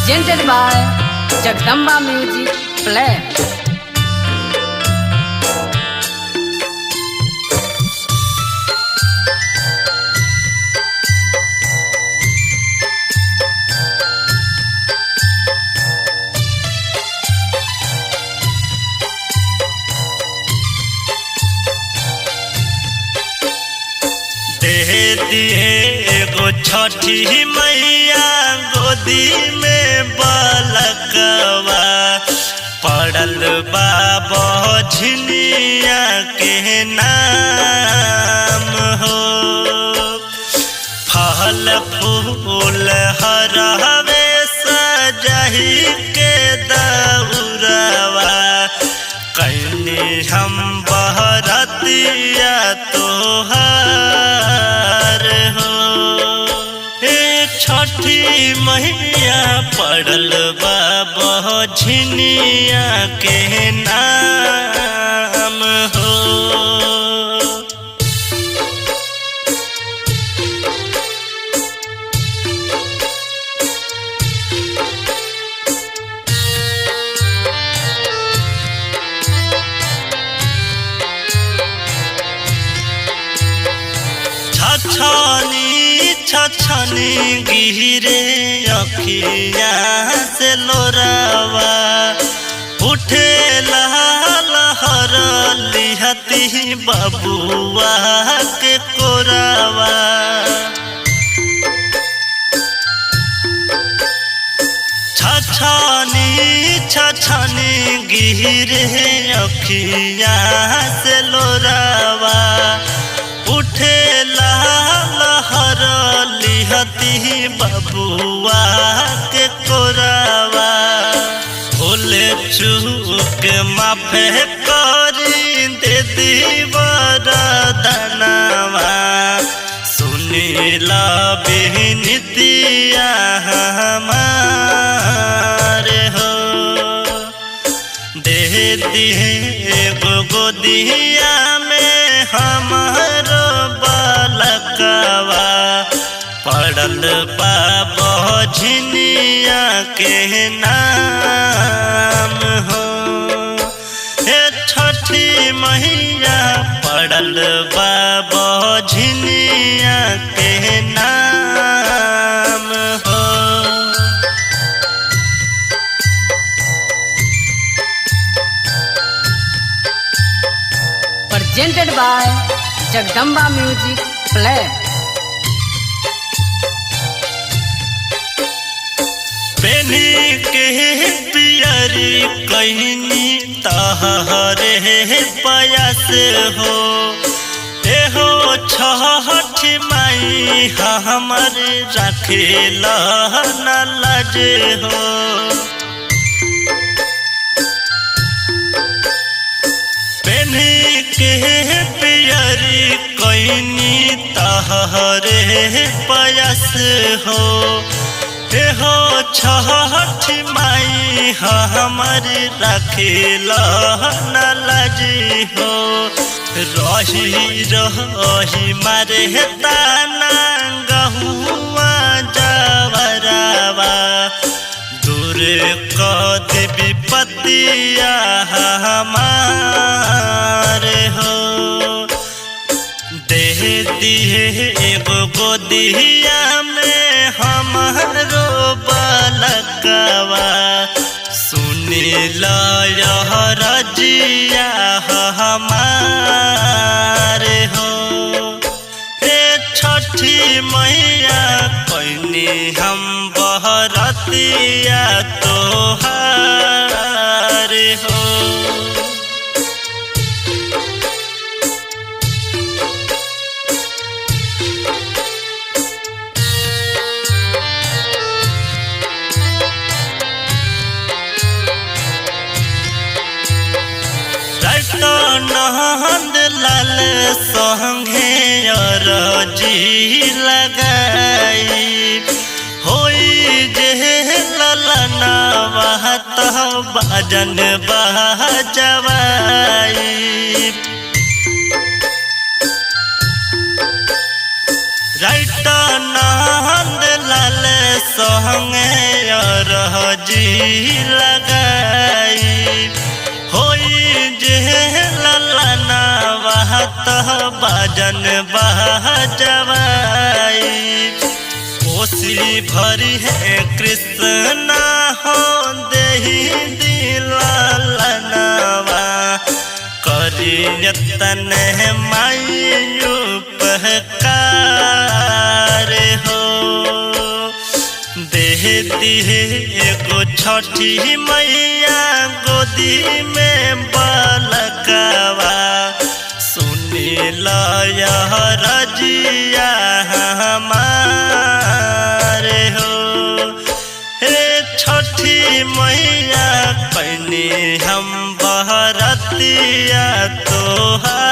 presented by Jagdamba Music Play. दे दिए एगो छठी मैया गोदी में बालकवा पड़ल बा बझनिया के नाम हो। फल फूल हरावे सजही के दौरवा कैनी हम बहरतिया तोहार हो। छठी मैया पड़ल बा बझनिया के नाम हो। छछनी गिरे अखिया से लोरावा उठे लहर लिहती बबुआ के कोरावा। छछनी गिरे अखिया से लोरावा उठे लहर लिहती बबुआ के कोरावा। भूले चूक माफे करी दे दी वरदानवा सुनीला बिनतिया हमारे हो। दे दिए एगो गोदिया में हमारो बालकवा पड़ल बा बझनिया के नाम हो। हे छठी मैया पड़ल बा बझनिया के नाम हो। Presented by Jagdamba Music Play. बेनी के पियरी कहनी तहरे पयास हो। एहो छठी माई हमर रखेल न लाज हो। बेनी के पियरी कहनी तहरे पयास हो। हो छठी माई हमर रखेल न लाज हो। रही रही मारे ताना गहुआ जवरवा दूर कद विपतिया हमारे हो। दे दिए एगो गोदिया में हमारो बालकवा सुनील रजिया हमारे हो। हे छठी मैया कैनी हम बहरतिया तोहार हो। नंद लाल संगे अरजी लगाई होई जे ललनवा तो बाजन बजवाई। राइट नंद लाल संगे रह रजी लगाई होई जे ललना वहत बाजन बजवाई कोसी भरी है कृष्णा हो देहि दिललनवा करियतन मायूपकार हो देहती है एगो छठी मैया गोदी में बालकवा सुनी लयह रजिया हमारे हो हे छठी मैया कैनी हम बहरतिया तोहार